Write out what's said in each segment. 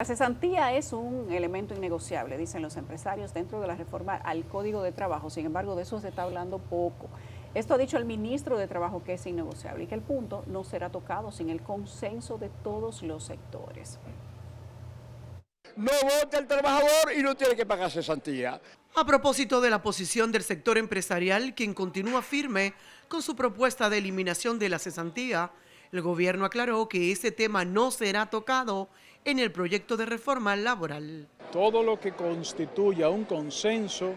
La cesantía es un elemento innegociable, dicen los empresarios, dentro de la reforma al Código de Trabajo. Sin embargo, de eso se está hablando poco. Esto ha dicho el ministro de Trabajo, que es innegociable y que el punto no será tocado sin el consenso de todos los sectores. No vota el trabajador y no tiene que pagar cesantía. A propósito de la posición del sector empresarial, quien continúa firme con su propuesta de eliminación de la cesantía, el gobierno aclaró que ese tema no será tocado en el proyecto de reforma laboral. Todo lo que constituya un consenso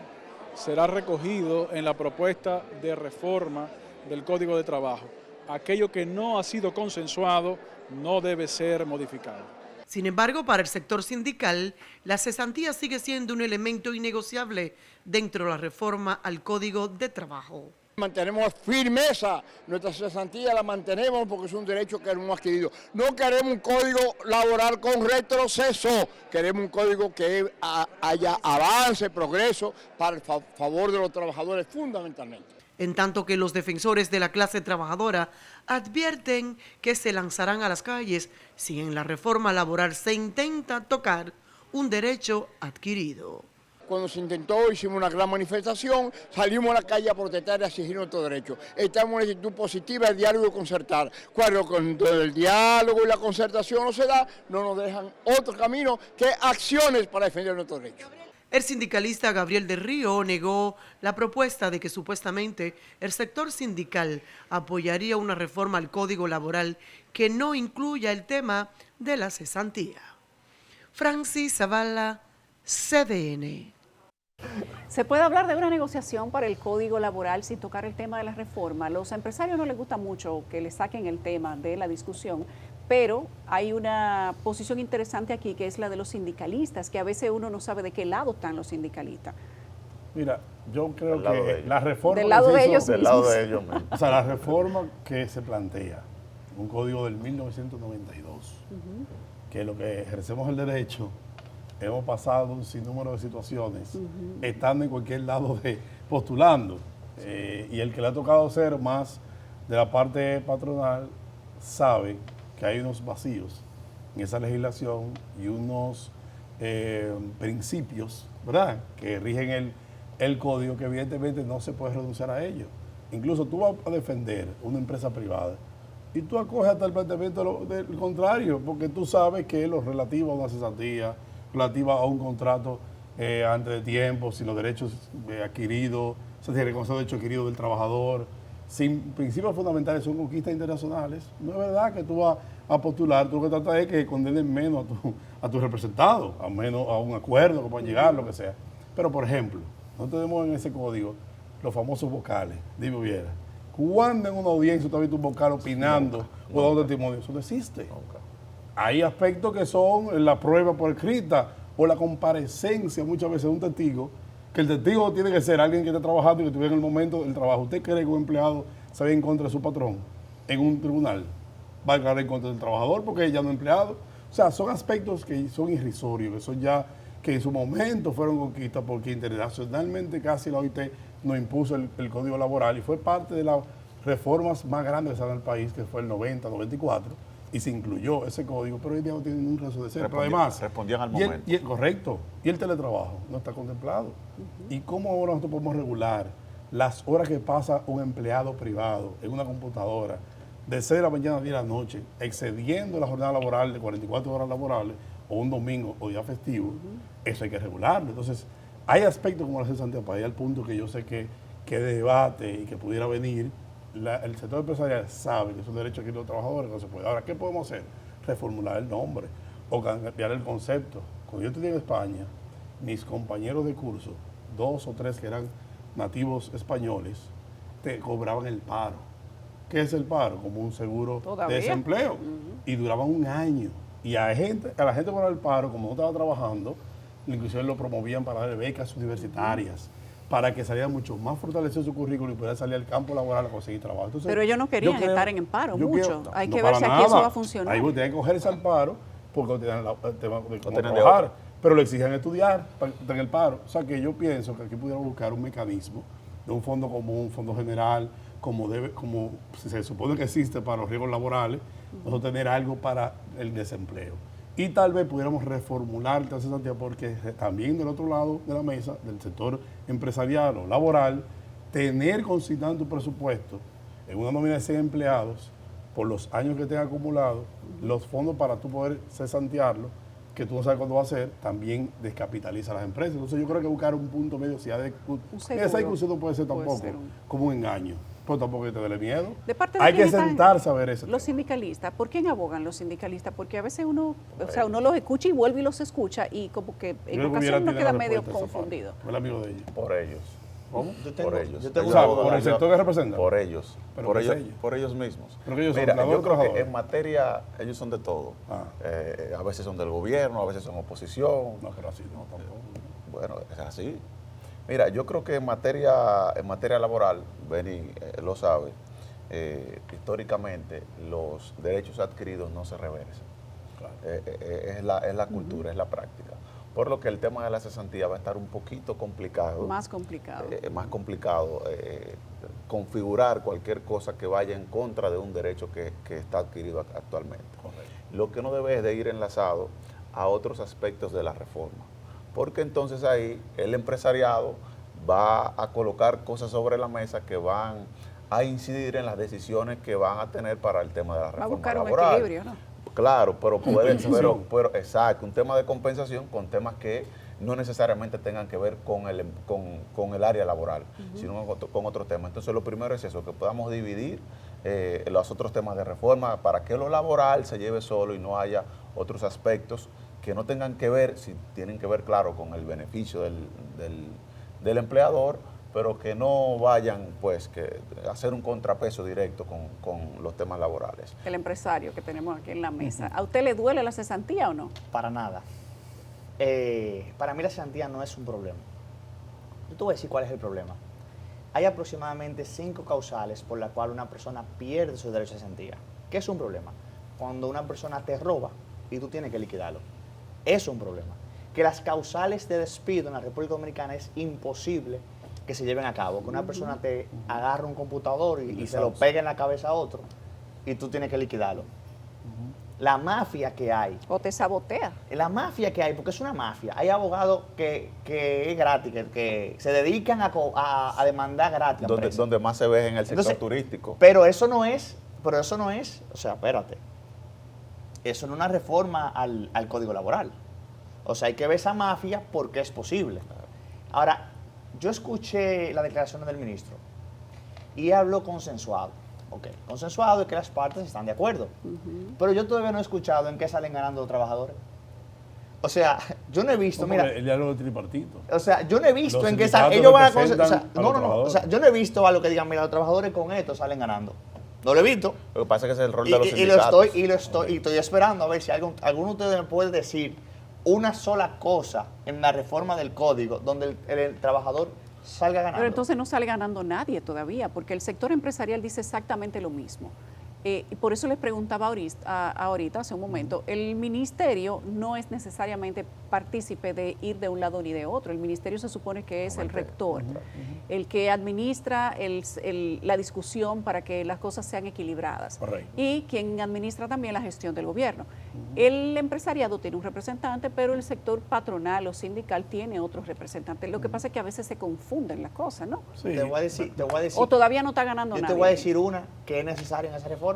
será recogido en la propuesta de reforma del Código de Trabajo. Aquello que no ha sido consensuado no debe ser modificado. Sin embargo, para el sector sindical, la cesantía sigue siendo un elemento innegociable dentro de la reforma al Código de Trabajo. Mantenemos firmeza, nuestra cesantía la mantenemos porque es un derecho que hemos adquirido. No queremos un código laboral con retroceso, queremos un código que haya avance, progreso para el favor de los trabajadores fundamentalmente. En tanto que los defensores de la clase trabajadora advierten que se lanzarán a las calles si en la reforma laboral se intenta tocar un derecho adquirido. Cuando se intentó, hicimos una gran manifestación, salimos a la calle a protestar y a exigir nuestros derechos. Estamos en una actitud positiva de diálogo y concertar. Cuando el diálogo y la concertación no se da, no nos dejan otro camino que acciones para defender nuestros derechos. El sindicalista Gabriel del Río negó la propuesta de que supuestamente el sector sindical apoyaría una reforma al Código Laboral que no incluya el tema de la cesantía. Francis Zavala, CDN. ¿Se puede hablar de una negociación para el Código Laboral sin tocar el tema de la reforma? A los empresarios no les gusta mucho que le saquen el tema de la discusión, pero hay una posición interesante aquí que es la de los sindicalistas, que a veces uno no sabe de qué lado están los sindicalistas. Mira, yo creo que la reforma... Del lado de ellos del mismos. lado de ellos mismos. O sea, la reforma que se plantea, un código del 1992, que lo que ejercemos el derecho, hemos pasado un sinnúmero de situaciones, estando en cualquier lado postulando. Y el que le ha tocado ser más de la parte patronal sabe que hay unos vacíos en esa legislación y unos principios, ¿verdad?, que rigen el código, que evidentemente no se puede renunciar a ellos. Incluso tú vas a defender una empresa privada y tú acoges hasta el planteamiento del contrario, porque tú sabes que lo relativo a una cesantía, relativa a un contrato antes de tiempo, sin los derechos adquiridos, o sea, sin reconocer los derechos adquiridos del trabajador, sin principios fundamentales, son conquistas internacionales. No es verdad que tú vas a postular, tú lo que tratas es que condenen menos a tu representado, a menos a un acuerdo que puedan llegar, lo que sea. Pero, por ejemplo, nosotros tenemos en ese código los famosos vocales, dime hubiera. ¿Cuándo en una audiencia tú has visto un vocal opinando o dando testimonio? Eso no existe. Hay aspectos que son la prueba por escrita o la comparecencia muchas veces de un testigo, que el testigo tiene que ser alguien que esté trabajando y que estuviera en el momento del trabajo. ¿Usted cree que un empleado se ve en contra de su patrón en un tribunal? Va a declarar en contra del trabajador porque ya no es empleado. O sea, son aspectos que son irrisorios, que son ya, que en su momento fueron conquistas porque internacionalmente casi la OIT nos impuso el Código Laboral y fue parte de las reformas más grandes que se dan en el país, que fue el 90, 94, y se incluyó ese código, pero hoy día no tiene ningún razón de ser. Pero además, respondían al momento. Correcto. Y el teletrabajo no está contemplado. ¿Y cómo ahora nosotros podemos regular las horas que pasa un empleado privado en una computadora de 6 de la mañana a 10 de la noche, excediendo la jornada laboral de 44 horas laborables, o un domingo o día festivo? Eso hay que regularlo. Entonces, hay aspectos como la cesantía, para ir al punto que yo sé que de debate y que pudiera venir. El sector empresarial sabe que es un derecho aquí de los trabajadores, no se puede. Ahora, ¿qué podemos hacer? Reformular el nombre o cambiar el concepto. Cuando yo estudié en España, mis compañeros de curso, 2 o 3 que eran nativos españoles, te cobraban el paro. ¿Qué es el paro? Como un seguro de desempleo. Y duraban un año. Y a la gente por el paro, como no estaba trabajando, inclusive lo promovían para darle becas universitarias, para que saliera mucho más fortalecido su currículum y pudiera salir al campo laboral a conseguir trabajo. Entonces, pero ellos no querían estar en paro mucho. Hay que ver si aquí eso va a funcionar. Ahí tienen que cogerse al paro porque no tienen el tema de cómo trabajar, pero le exigen estudiar para estar en el paro. O sea que yo pienso que aquí pudiéramos buscar un mecanismo de un fondo común, un fondo general, como se supone que existe para los riesgos laborales, nosotros tener algo para el desempleo. y tal vez pudiéramos reformular esa cesantía, porque también del otro lado de la mesa, del sector empresarial o laboral, tener consignado tu presupuesto en una nómina de 100 empleados por los años que tenga acumulado, los fondos para tú poder cesantearlo, que tú no sabes cuándo va a ser, también descapitaliza a las empresas. Entonces yo creo que buscar un punto medio, si esa discusión no puede ser tampoco como un engaño, pues tampoco que te dé miedo. De parte de hay que quién sentarse a ver eso. Los sindicalistas, ¿por quién abogan los sindicalistas? Porque a veces uno los escucha y vuelve y los escucha y como que en ocasiones uno queda medio confundido. El amigo de ellos. Por ellos. ¿Cómo? Por ellos. O sea, por el sector que representa. Por ellos. ¿Pero Por ellos mismos. ¿Pero que ellos son Mira, yo creo trabajadores? que en materia, ellos son de todo. A veces son del gobierno, a veces son oposición. No, pero así no, tampoco. Bueno, es así. Mira, yo creo que en materia laboral, Beni lo sabe, históricamente los derechos adquiridos no se reversan. Claro. Es la cultura, es la práctica. Por lo que el tema de la cesantía va a estar un poquito complicado. Más complicado. Más complicado configurar cualquier cosa que vaya en contra de un derecho que está adquirido actualmente. Correcto. Lo que no debe es de ir enlazado a otros aspectos de la reforma, porque entonces ahí el empresariado va a colocar cosas sobre la mesa que van a incidir en las decisiones que van a tener para el tema de la reforma laboral. Va a buscar un equilibrio, ¿no? Claro, pero exacto, un tema de compensación con temas que no necesariamente tengan que ver con el área laboral, sino con otros temas. Entonces lo primero es eso, que podamos dividir los otros temas de reforma para que lo laboral se lleve solo y no haya otros aspectos que no tengan que ver, si tienen que ver, claro, con el beneficio del empleador, pero que no vayan pues a hacer un contrapeso directo con los temas laborales. El empresario que tenemos aquí en la mesa. ¿A usted le duele la cesantía o no? Para nada. Para mí la cesantía no es un problema. Yo te voy a decir cuál es el problema. Hay aproximadamente 5 causales por las cuales una persona pierde su derecho de cesantía. ¿Qué es un problema? Cuando una persona te roba y tú tienes que liquidarlo. Es un problema. Que las causales de despido en la República Dominicana es imposible que se lleven a cabo. Que una persona te agarre un computador y se lo pegue en la cabeza a otro y tú tienes que liquidarlo. La mafia que hay. O te sabotea. La mafia que hay, porque es una mafia. Hay abogados que es gratis, que se dedican a demandar gratis. Donde más se ve en el sector turístico. Pero eso no es, o sea, espérate. Eso no es una reforma al Código Laboral. O sea, hay que ver esa mafia porque es posible. Ahora, yo escuché las declaraciones del ministro y habló consensuado. Ok, consensuado es que las partes están de acuerdo. Pero yo todavía no he escuchado en qué salen ganando los trabajadores. O sea, yo no he visto, mira. El diálogo tripartito. O sea, yo no he visto Los en qué sindicatos ellos van a representan o sea, yo no he visto algo que digan, mira, los trabajadores con esto salen ganando. No lo he visto. Lo que pasa es que ese es el rol de los sindicatos. Y estoy esperando a ver si alguno de ustedes me puede decir una sola cosa en la reforma del código donde el trabajador salga ganando. Pero entonces no sale ganando nadie todavía, porque el sector empresarial dice exactamente lo mismo. Y por eso les preguntaba ahorita, hace un momento, el ministerio no es necesariamente partícipe de ir de un lado ni de otro. El ministerio se supone que es el rector, el que administra la discusión para que las cosas sean equilibradas. Correcto. Y quien administra también la gestión del gobierno. El empresariado tiene un representante, pero el sector patronal o sindical tiene otros representantes. Lo que pasa es que a veces se confunden las cosas, ¿no? Sí. Te voy a decir. O todavía no está ganando yo nadie. te voy a decir una que es necesaria en esa reforma.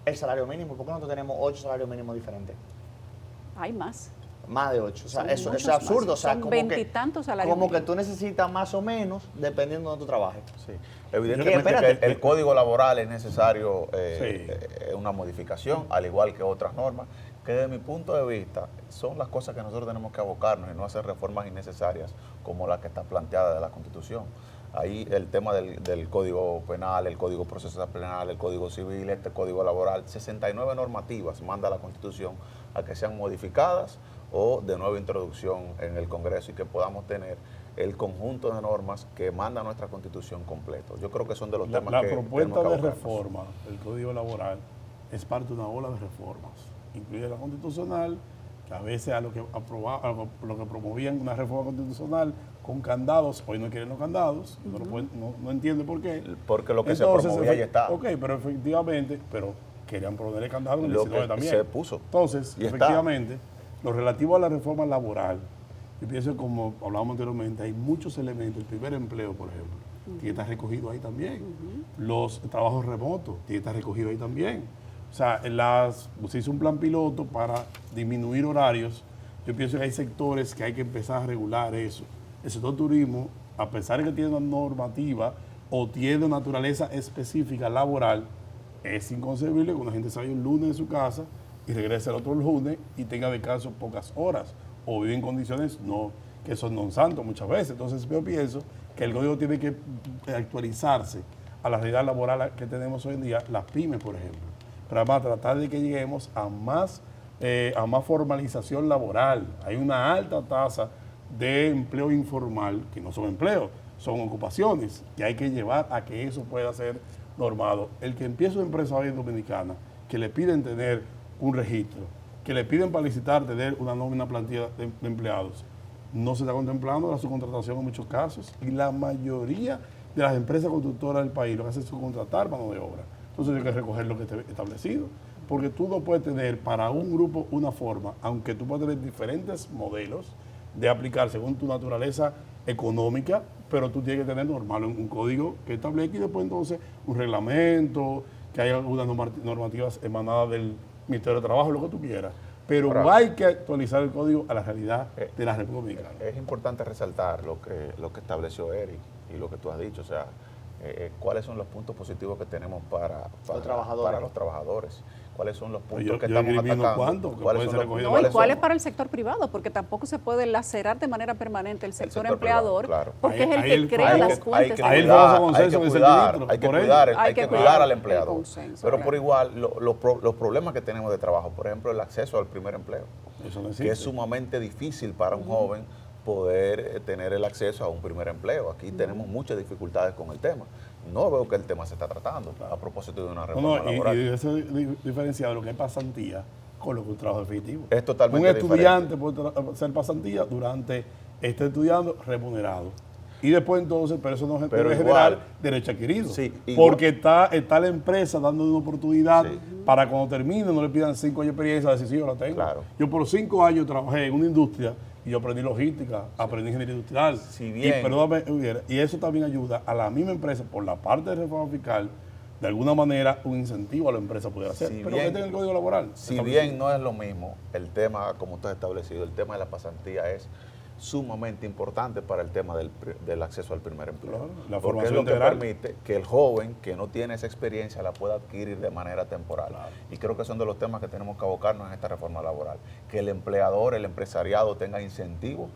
El salario mínimo. ¿Por qué nosotros tenemos 8 salarios mínimos diferentes? Hay más. Más de 8. O sea, Son eso muchos es absurdo. más. O sea, Son como 20 que, y tantos salarios como que mínimos. tú necesitas más o menos dependiendo de donde tú trabajes. Sí. Evidentemente espérate. que el Código Laboral es necesario Sí. una modificación, al igual que otras normas, que desde mi punto de vista son las cosas que nosotros tenemos que abocarnos y no hacer reformas innecesarias como la que está planteada de la Constitución. Ahí el tema del Código Penal, el Código Procesal Penal, el Código Civil, este Código Laboral, 69 normativas manda la Constitución a que sean modificadas o de nueva introducción en el Congreso y que podamos tener el conjunto de normas que manda nuestra Constitución completo. Yo creo que son de los temas La que propuesta tenemos que de abocarnos. reforma del Código Laboral es parte de una ola de reformas, incluida la constitucional, que a veces a lo que promovían una reforma constitucional con candados, hoy no quieren los candados, no entiende por qué. Porque lo que Entonces, se promovía ya está. Ok, pero efectivamente, pero querían poner el candado en el Lo 19 que también. se puso. Entonces, Y está. efectivamente, lo relativo a la reforma laboral, yo pienso que como hablábamos anteriormente, hay muchos elementos. El primer empleo, por ejemplo, tiene que estar recogido ahí también. Los trabajos remotos, tiene que estar recogido ahí también. O sea, se hizo un plan piloto para disminuir horarios. Yo pienso que hay sectores que hay que empezar a regular eso. El sector turismo, a pesar de que tiene una normativa o tiene una naturaleza específica laboral, es inconcebible que una gente salga un lunes de su casa y regrese el otro lunes y tenga descanso pocas horas o vive en condiciones que son non santos muchas veces. Entonces yo pienso que el código tiene que actualizarse a la realidad laboral que tenemos hoy en día, las pymes, por ejemplo, pero además tratar de que lleguemos a más formalización laboral. Hay una alta tasa de empleo informal, que no son empleos, son ocupaciones, que hay que llevar a que eso pueda ser normado. El que empieza una empresa hoy en Dominicana, que le piden tener un registro, que le piden para licitar tener una nómina plantilla de empleados, no se está contemplando la subcontratación en muchos casos, y la mayoría de las empresas constructoras del país lo que hacen es subcontratar mano de obra. Entonces hay que recoger lo que esté establecido, porque tú no puedes tener para un grupo una forma, aunque tú puedes tener diferentes modelos de aplicar según tu naturaleza económica, pero tú tienes que tener normal un código que establezca y después entonces un reglamento, que haya algunas normativas emanadas del Ministerio de Trabajo, lo que tú quieras. Pero Ahora, hay que actualizar el código a la realidad de la República Dominicana. Es importante resaltar lo que estableció Eric y lo que tú has dicho, o sea, cuáles son los puntos positivos que tenemos para los trabajadores, cuáles son los puntos que estamos atacando, cuáles son los No, y cuál es para el sector privado, porque tampoco se puede lacerar de manera permanente el sector empleador, privado, claro. porque es el Ahí que el crea país- las fuentes. Ahí el famoso consenso que se ministra, hay que por ello. cuidar, Hay hay que que cuidar cuidar al el empleador. consenso, Pero claro. por igual, los problemas que tenemos de trabajo, por ejemplo, el acceso al primer empleo, Eso no que existe. es sumamente difícil para un joven poder tener el acceso a un primer empleo. Aquí tenemos muchas dificultades con el tema. No veo que el tema se está tratando a propósito de una reforma laboral. Y eso es diferenciado lo que es pasantía con lo que es un trabajo definitivo. Es totalmente un estudiante puede hacer pasantía durante esté estudiando remunerado. Y después entonces, pero eso no Pero puede igual, generar derecho adquirido. Sí, igual. Porque está la empresa dando una oportunidad Sí. para cuando termine no le pidan 5 años de experiencia, decir, sí, yo la tengo. Claro. Yo por 5 años trabajé en una industria y yo aprendí logística, aprendí ingeniería industrial. Si bien- Y eso también ayuda a la misma empresa, por la parte de reforma fiscal, de alguna manera un incentivo a la empresa poder hacer. Si Pero bien- que tenga el código laboral. Si establecido. bien no es lo mismo, el tema, como usted ha establecido, el tema de la pasantía es sumamente importante para el tema del acceso al primer empleo. Claro, la Porque es formación lo que integral. permite que el joven que no tiene esa experiencia la pueda adquirir de manera temporal. Y creo que son de los temas que tenemos que abocarnos en esta reforma laboral. Que el empleador, el empresariado tenga incentivos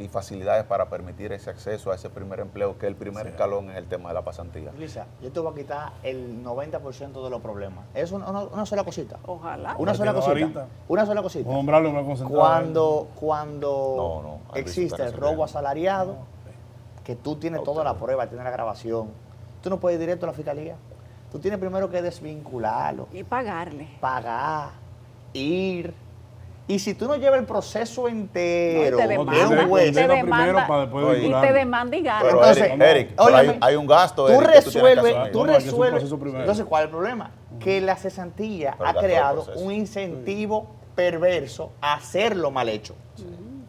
y facilidades para permitir ese acceso a ese primer empleo, que el primer escalón es el tema de la pasantía. Lisa, yo te voy a quitar el 90% de los problemas. Es una sola cosita. Ojalá. Una sola Martina cosita. Varita. Una sola cosita. Vamos a nombrarlo una concentrada. Cuando No, Luis existe está el robo resolviendo. asalariado, que tú tienes toda la prueba, tienes la grabación, tú no puedes ir directo a la fiscalía. Tú tienes primero que desvincularlo, Y pagarle. pagar, ir. Y si tú no llevas el proceso entero, No, y te de demanda, un juez, te primero demanda, para después Oye, y vincularlo. te demanda y gana. Pero Entonces, Eric, pero óyeme, hay un gasto, tú Eric, que tú tienes que resuelves, asumir. tú No, hay que hacer un resuelves. proceso primero. Entonces, ¿cuál es el problema? Que la cesantía Pero ha gastó el creado proceso. un incentivo perverso a hacerlo mal hecho.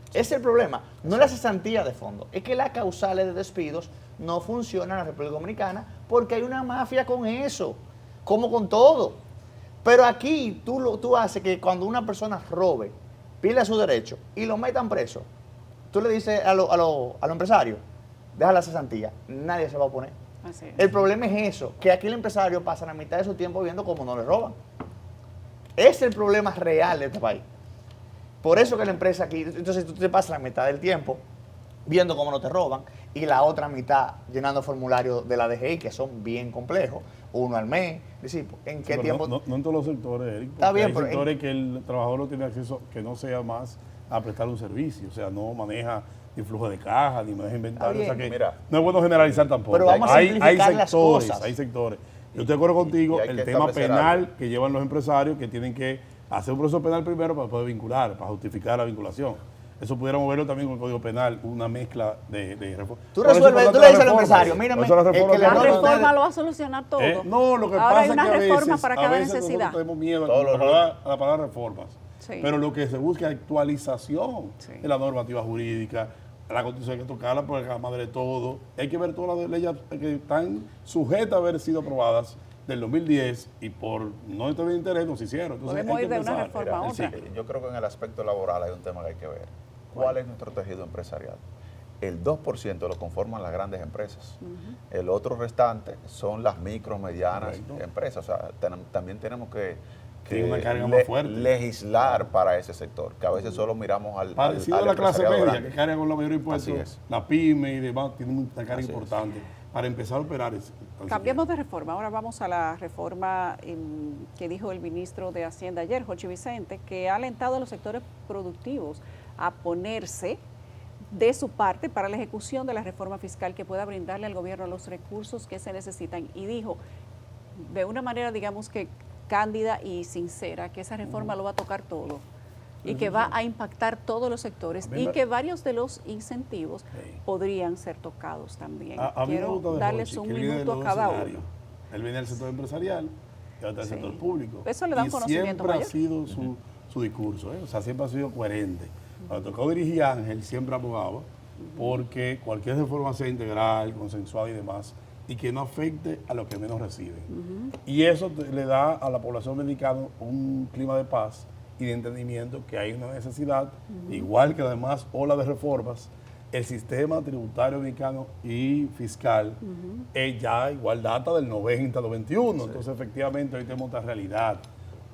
Ese es el problema. No es la cesantía de fondo, es que las causales de despidos no funcionan en la República Dominicana porque hay una mafia con eso, como con todo. Pero aquí tú haces que cuando una persona robe, pide su derecho y lo metan preso, tú le dices a los empresarios, deja la cesantía, nadie se va a oponer. Así es. El problema es eso, que aquí el empresario pasa la mitad de su tiempo viendo cómo no le roban. Ese es el problema real de este país. Por eso que la empresa aquí, entonces tú te pasas la mitad del tiempo viendo cómo no te roban y la otra mitad llenando formularios de la DGI que son bien complejos, uno al mes. Es decir, ¿en qué Pero tiempo? no en todos los sectores, Eric. Está porque bien, hay pero sectores que el trabajador no tiene acceso, que no sea más a prestar un servicio. O sea, no maneja ni flujo de caja, ni maneja inventario. O sea bien. que Mira. no es bueno generalizar tampoco. Pero vamos a hay simplificar las sectores, cosas. hay sectores. Yo estoy de acuerdo contigo, y hay el que tema establecer penal algo. que llevan los empresarios que tienen que hacer un proceso penal primero para poder vincular, para justificar la vinculación. Eso pudiéramos verlo también con el Código Penal, una mezcla de reformas. Tú resuelves, tú le dices al empresario, mírame, la el que le La roba a reforma ustedes. lo va a solucionar todo. No, lo que Ahora pasa hay una es que reforma para cada nosotros necesidad. tenemos miedo Todo lo a la palabra reformas. Sí. Pero lo que se busca es actualización Sí. de la normativa jurídica. La Constitución hay que tocarla porque es la madre de todo. Hay que ver todas las leyes que están sujetas a haber sido aprobadas del 2010 y por no tener interés no se hicieron. Entonces, Podemos hay ir que de una pensar. reforma a otra. Yo creo que en el aspecto laboral hay un tema que hay que ver. ¿Cuál es nuestro tejido empresarial? El 2% lo conforman las grandes empresas. El otro restante son las micro, medianas Correcto. empresas. O sea, también tenemos que Tiene una carga más fuerte. legislar para ese sector, que a veces solo miramos al Parecido al a la clase empresariado media, grande. que carga con la mayor impuesto, Así es. la pyme y demás, tiene una carga Así es. importante para empezar a operar. Cambiemos de reforma. Ahora vamos a la reforma que dijo el ministro de Hacienda ayer, Jochi Vicente, que ha alentado a los sectores productivos a ponerse de su parte para la ejecución de la reforma fiscal que pueda brindarle al gobierno los recursos que se necesitan. Y dijo, de una manera, digamos que cándida y sincera, que esa reforma lo va a tocar todo y que va a impactar todos los sectores y que varios de los incentivos podrían ser tocados también. A mí me Quiero gusta de darles Jochi, un que él viene de minuto a los cada dos uno. escenarios. Él viene del sector empresarial y ahora del Sí. sector público. Eso le da un Y conocimiento siempre mayor. ha sido su discurso, o sea, siempre ha sido coherente. Cuando tocó dirigir a Ángel, siempre abogaba porque cualquier reforma sea integral, consensuada y demás, y que no afecte a los que menos reciben. Y eso le da a la población dominicana un clima de paz y de entendimiento que hay una necesidad, igual que además ola de reformas, el sistema tributario dominicano y fiscal ya igual data del 90-91, entonces efectivamente hoy tenemos otra realidad.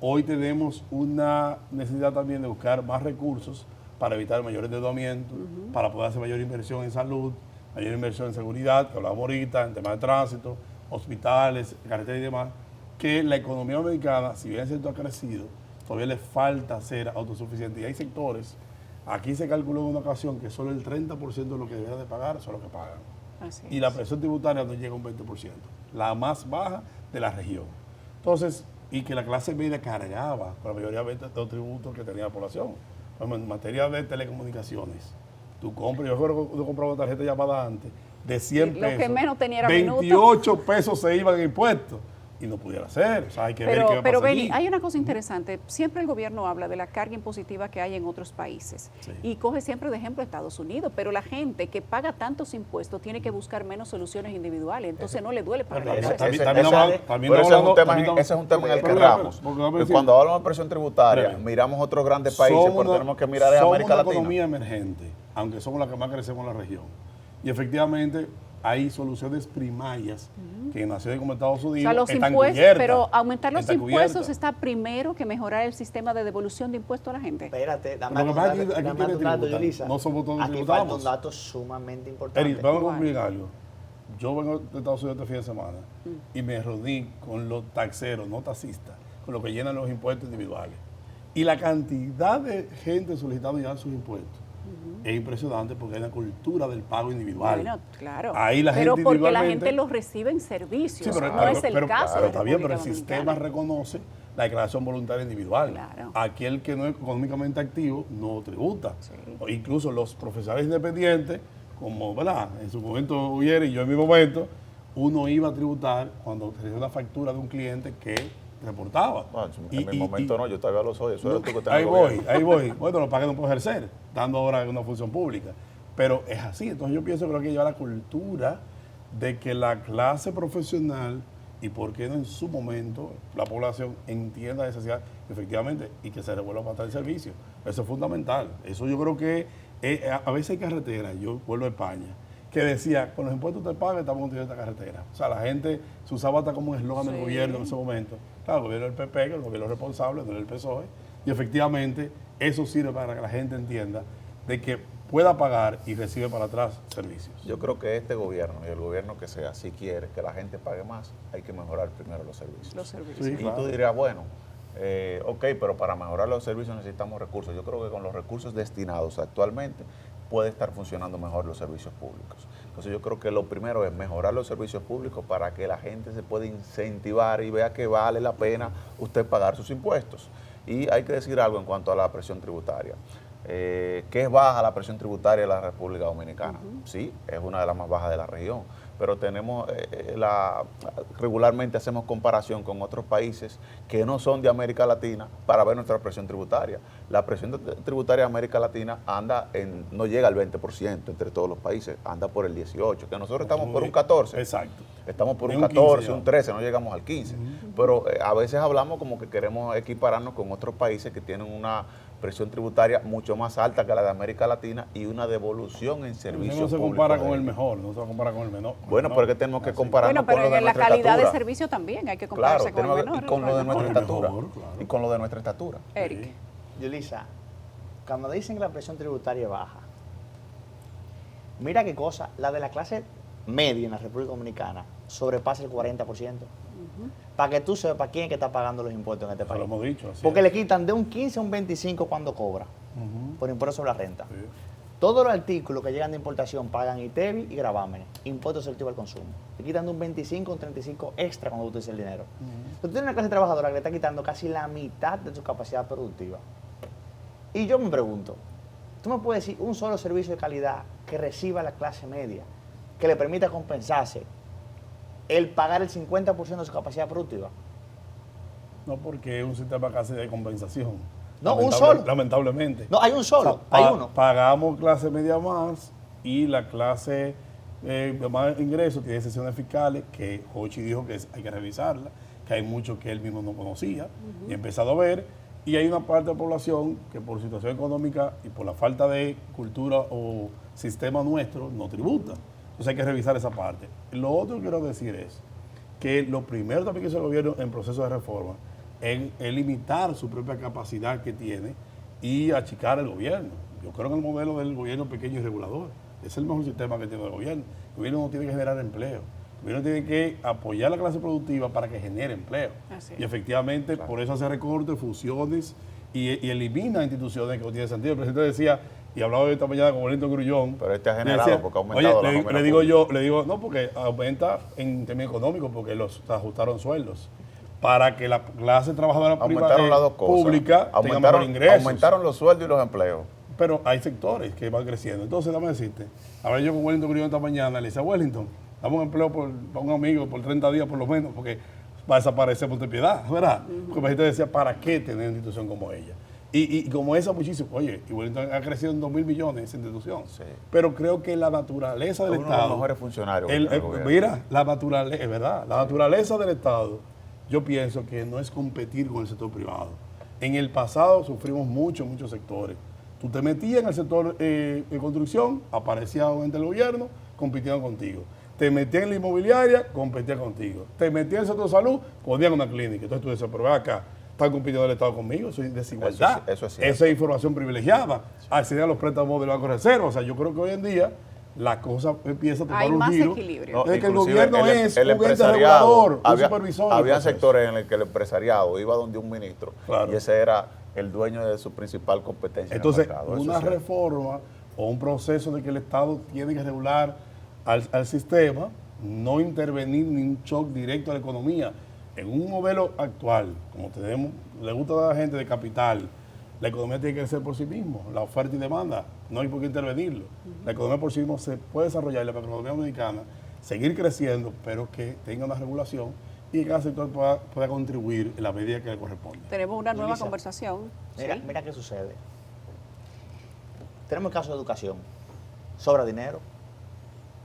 Hoy tenemos una necesidad también de buscar más recursos para evitar mayor endeudamiento, para poder hacer mayor inversión en salud, mayor inversión en seguridad, que hablábamos ahorita, en temas de tránsito, hospitales, carreteras y demás, que la economía dominicana, si bien es cierto ha crecido, todavía le falta ser autosuficiente. Y hay sectores, aquí se calculó en una ocasión que solo el 30% de lo que deberían de pagar son los que pagan. Así Y es. la presión tributaria no llega a un 20%, la más baja de la región. Entonces, y que la clase media cargaba con la mayoría de los tributos que tenía la población. Por ejemplo, en materia de telecomunicaciones, tú compras, yo recuerdo que tú comprabas una tarjeta de llamada antes, de 100 Lo pesos. que menos tenía era 28 pesos se iban en impuestos. Y no pudiera ser. O sea, hay que ver qué va a Pero pasar Beni, allí. hay una cosa interesante. Siempre el gobierno habla de la carga impositiva que hay en otros países Sí. y coge siempre de ejemplo Estados Unidos, pero la gente que paga tantos impuestos tiene que buscar menos soluciones individuales, entonces no le duele pagar Pero impuestos. también Ese- hablamos- ese- también pero ese es hablamos- un tema también ese es un tema en el que pero, erramos. porque vamos a decir- Cuando hablamos de presión tributaria, Breve. miramos otros grandes países, pero Somos tenemos que mirar a somos América una Latina. economía emergente, aunque somos la que más crecemos en la región. Y efectivamente hay soluciones primarias que en naciones como Estados O Unidos sea, los están impuestos, cubiertas. pero aumentar los Están impuestos cubiertas. está primero que mejorar el sistema de devolución de impuestos a la gente. Espérate, dame Lo que pasa es que aquí un quienes dato, tributan, Yulisa. no somos todos Aquí tributamos. falta un dato sumamente importante. Eric, vamos a Igual. cumplir algo. Yo vengo de Estados Unidos este fin de semana y me reuní con los taxeros, no taxistas, con los que llenan los impuestos individuales. Y la cantidad de gente solicitando ya sus impuestos es impresionante porque hay una cultura del pago individual. Bueno, claro. Ahí la pero gente porque la individualmente- gente los recibe en servicios, Sí, pero, no es el pero- caso. pero de está bien, pero el República sistema Dominicana. reconoce la declaración voluntaria individual. Claro. Aquel que no es económicamente activo no tributa. Sí. O incluso los profesionales independientes, como ¿verdad? En su momento hubiera y yo en mi momento, uno iba a tributar cuando recibía una factura de un cliente que reportaba. Bueno, en Y- mi y- momento y- no, yo todavía lo soy. Eso es tú que tenés Ahí el voy, gobierno. ahí voy. Bueno, lo pagué no puedo ejercer, dando ahora una función pública. Pero es así. Entonces yo pienso que hay que llevar la cultura de que la clase profesional y por qué no en su momento la población entienda la necesidad efectivamente y que se revuelva para el servicio. Eso es fundamental. Eso yo creo que a veces hay carreteras, yo vuelvo a España, que decía, con los impuestos te pagan, estamos construyendo esta carretera. O sea, la gente se usaba hasta como un eslogan del Sí. gobierno en ese momento. Claro, el gobierno del PP, que el gobierno responsable, no el PSOE. Y efectivamente, eso sirve para que la gente entienda de que pueda pagar y recibe para atrás servicios. Yo creo que este gobierno y el gobierno que sea, si quiere que la gente pague más, hay que mejorar primero los servicios. Los servicios. Sí, Y claro. tú dirías, bueno, ok, pero para mejorar los servicios necesitamos recursos. Yo creo que con los recursos destinados actualmente puede estar funcionando mejor los servicios públicos. Entonces yo creo que lo primero es mejorar los servicios públicos para que la gente se pueda incentivar y vea que vale la pena usted pagar sus impuestos. Y hay que decir algo en cuanto a la presión tributaria. que es baja la presión tributaria de la República Dominicana. Sí, es una de las más bajas de la región, pero tenemos regularmente hacemos comparación con otros países que no son de América Latina para ver nuestra presión tributaria. La presión tributaria de América Latina no llega al 20% entre todos los países, anda por el 18%, que nosotros estamos por un 14%. Exacto. Estamos por Ni un un 14, 15 un 13, no llegamos al 15%. Pero a veces hablamos como que queremos equipararnos con otros países que tienen una presión tributaria mucho más alta que la de América Latina y una devolución en servicios No se públicos compara de con el ellos. mejor, no se compara con el menor. Bueno, porque tenemos que compararnos Bueno, pero con lo de en la nuestra calidad estatura. de servicio también hay que Claro, compararse con el menor. y con lo de nuestra Con el estatura. mejor, claro. Y con lo de nuestra estatura. Eric. Yulisa, cuando dicen que la presión tributaria es baja, mira qué cosa, la de la clase media en la República Dominicana sobrepasa el 40%. Para que tú sepas quién es que está pagando los impuestos en este Eso lo país. hemos dicho. Así Porque es. le quitan de un 15 a un 25 cuando cobra, por impuesto sobre la renta. Sí. Todos los artículos que llegan de importación pagan ITEVI y gravámenes, impuestos selectivos al consumo. Le quitan de un 25 a un 35 extra cuando tú utilizas el dinero. Tú tienes una clase trabajadora que le está quitando casi la mitad de su capacidad productiva. Y yo me pregunto, ¿tú me puedes decir un solo servicio de calidad que reciba la clase media, que le permita compensarse el pagar el 50% de su capacidad productiva? No, porque es un sistema casi de compensación. No, un solo. Lamentablemente. No, hay un solo, O sea, hay uno. Pagamos clase media más y la clase de más ingresos tiene sesiones fiscales que Hochi dijo que hay que revisarla, que hay mucho que él mismo no conocía y he empezado a ver. Y hay una parte de la población que por situación económica y por la falta de cultura o sistema nuestro no tributa. Entonces hay que revisar esa parte. Lo otro que quiero decir es que lo primero también que hizo el gobierno en proceso de reforma es limitar su propia capacidad que tiene y achicar el gobierno. Yo creo en el modelo del gobierno pequeño y regulador. Es el mejor sistema que tiene el gobierno. El gobierno no tiene que generar empleo. El gobierno tiene que apoyar a la clase productiva para que genere empleo. Así es. Y efectivamente, por eso hace recortes, fusiones y elimina instituciones que no tienen sentido. El presidente decía, y hablaba esta mañana con Wellington Grullón. Pero este ha le generado porque ha aumentado la oye, nómina le digo pública. le digo, no, porque aumenta en términos económicos, porque los ajustaron sueldos. Para que la clase trabajadora Aumentaron las dos cosas. pública tenga mejor ingresos. Aumentaron los sueldos y los empleos. Pero hay sectores que van creciendo. Entonces, dame decirte, hablé yo con Wellington Grullón esta mañana, le decía, Wellington, dame un empleo para un amigo por 30 días por lo menos, porque va a desaparecer Ponte Piedad, ¿verdad? Porque el presidente decía, ¿para qué tener una institución como ella? Y como esa muchísimo, oye, y Wellington ha crecido en 2.000 millones esa institución. Sí. Pero creo que la naturaleza del Uno de los Estado... mejores funcionarios que tiene el gobierno. mira, la naturaleza, es verdad, la naturaleza del Estado, yo pienso que no es competir con el sector privado. En el pasado sufrimos muchos sectores. Tú te metías en el sector de construcción, aparecía un ente del gobierno, compitiendo contigo. Te metías en la inmobiliaria, competía contigo. Te metías en el sector de salud, ponían una clínica. Entonces tú decías, pero ve acá, está compitiendo el Estado conmigo, eso es desigualdad. Eso es cierto. Esa es información privilegiada. Acceder a los préstamos del Banco de Reserva. O sea, yo creo que hoy en día la cosa empieza a tomar Hay un más giro. equilibrio. No, De que el inclusive gobierno es el un ente empresariado, regulador, un había, supervisor. había del proceso. sectores en el que el empresariado iba donde un ministro Claro. y ese era el dueño de su principal competencia Entonces, en el mercado. Eso una es cierto. reforma o un proceso de que el Estado tiene que regular al sistema, no intervenir ni un shock directo a la economía. En un modelo actual, como tenemos, le gusta a la gente de capital, la economía tiene que crecer por sí mismo, la oferta y demanda, no hay por qué intervenirlo. La economía por sí misma se puede desarrollar y la economía dominicana seguir creciendo, pero que tenga una regulación y que cada sector pueda contribuir en la medida que le corresponde. Tenemos una nueva Yulisa, conversación. Mira, Sí. mira qué sucede. Tenemos el caso de educación. ¿Sobra dinero?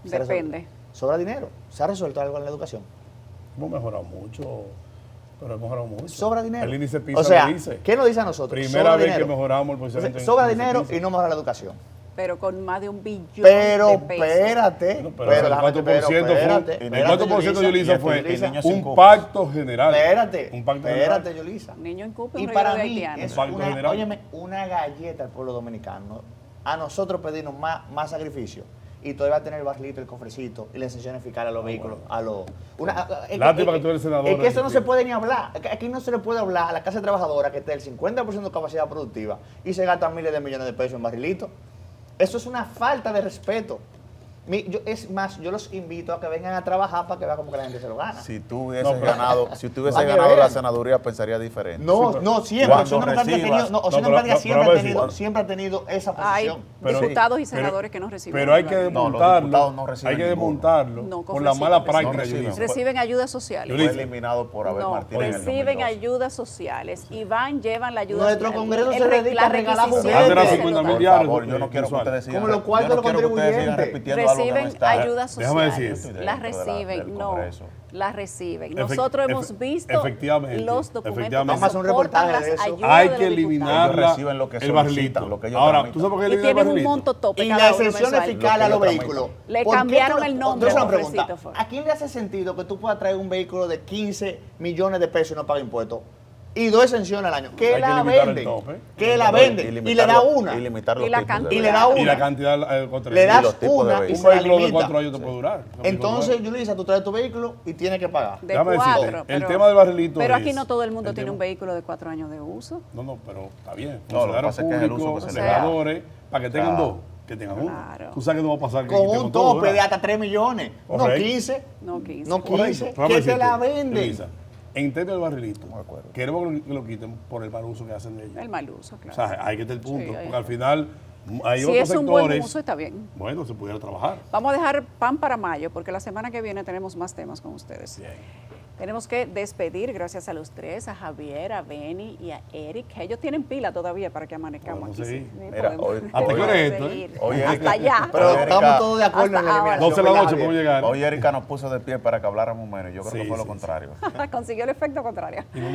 ¿Se ha resuelto? Depende. ¿Sobra dinero? ¿Se ha resuelto algo en la educación? Hemos mejorado mucho, pero hemos mejorado mucho. ¿Sobra dinero? El índice PISA o sea, lo dice. ¿qué nos dice a nosotros? Primera ¿Sobra vez dinero? que mejoramos el O sea, posicionamiento. sobra en el dinero índice y no mejora la educación. Pero con más de 1 billón Pero de pesos. espérate, PISA. pero el déjame- 4% espérate, fue, el espérate, 4% de Yulisa fue Yulisa. un pacto general. Espérate, Un pacto espérate, general. Yulisa. Niño incumple Y un para regalo de mí haitiano. es Un pacto una, general. óyeme, una galleta al pueblo dominicano. A nosotros pedirnos más sacrificio y todavía tener el barrilito, el cofrecito y las exenciones fiscales a los vehículos. Lástima que tú eres senador, Es que eso no Enrique. se puede ni hablar. Aquí no se le puede hablar a la clase trabajadora que tiene el 50% de capacidad productiva y se gastan miles de millones de pesos en barrilitos. Eso es una falta de respeto. Es más, yo los invito a que vengan a trabajar para que vean cómo que la gente se lo gana. Si tú hubieses ganado, si tú hubieses Para que ganado la vean. senaduría, pensaría diferente. No, siempre. Cuando Opción Democrática ha recibas- tenido- no, Opción No, pero- Democrática pero siempre ha tenido esa Hay posición. Pero- diputados y pero- senadores que no reciben. Pero hay que No, los desmontarlo, diputados no reciben hay que ninguno. desmontarlo No, por la mala reciben. práctica. No reciben. Yulisa. Reciben ayudas sociales. Yulisa. Fue eliminado por Abel No, Martínez en el reciben 2012. ayudas sociales y llevan la ayuda. Nuestro Congreso se la dedica a regalar requisición juguetes. se lo Antes era dan. 50.000 Por diarios, favor, yo no quiero que mensuales. ustedes sigan, Como los cuartos yo no de los quiero que ustedes sigan contribuyentes. repitiendo algo que no Reciben está. ayudas Déjame sociales. decir. Las Dentro reciben, del no. Congreso. Las reciben. Efe- Nosotros hemos efe- visto efectivamente, los documentos efectivamente. que Vamos a hacer un soportan reportaje de las eso. ayudas Hay de que los eliminar Ellos reciben lo que el solicitan, barrilito. lo que ellos Ahora, tramitan. ¿tú sabes por qué Y eliminan el tienen un barrilito? monto tope Y cada la uno exención mensual. fiscal a los Lo que ellos vehículos. Le ¿Por qué cambiaron tú- el nombre Entonces, a una los pregunta. recitos. ¿A quién le hace sentido que tú puedas traer un vehículo de 15 millones de pesos y no pague impuestos? Y 2 exenciones al año. Hay Que que la limitar el venden. tope. Que la No, venden. Y le da una. Y limitar los Y la tipos de cantidad. Y le da vehículos. Y la una. cantidad contra Le el- das los tipos de una y vehículos. se un la vehículo de limita. 4 años te puede durar. Entonces, Yulisa, tú traes tu vehículo y tienes que pagar. De Déjame decirte, 4. el tema del barrilito Pero es- aquí no todo el mundo el tiene tema- un vehículo de 4 años de uso. No, pero está bien. No, lo que Funcionarios pasa es que es el uso públicos, que se le da. legisladores, para que tengan Claro. dos, que tengan uno. Claro. Tú sabes que no va a pasar que Con quitemos un todo, tope de ¿verdad? hasta 3 millones. No Correcto. 15. No 15. No Correcto. 15. Déjame Que te decirte, la venden. Elisa, en términos del barrilito, De acuerdo. queremos que lo quiten por el mal uso que hacen de ellos. El mal uso, O claro. sea, hay que estar el punto, Sí, porque al final hay Si otros es un buen sectores, uso, está bien. bueno, se pudiera trabajar. Vamos a dejar pan para mayo, porque la semana que viene tenemos más temas con ustedes. Tenemos que despedir, gracias a los tres, a Javier, a Benny y a Eric. Ellos tienen pila todavía para que amanezcamos Podemos aquí. seguir. Mira, hoy- ¿Hasta qué hora es esto, seguir. Hoy Hasta Erika- allá. Pero Erika- estamos todos de acuerdo en Hasta la ahora. eliminación. 12 de la ¿verdad, noche Javier? podemos llegar. Hoy Erika nos puso de pie para que habláramos menos. Yo creo Sí, que fue lo sí, contrario. Consiguió el efecto contrario.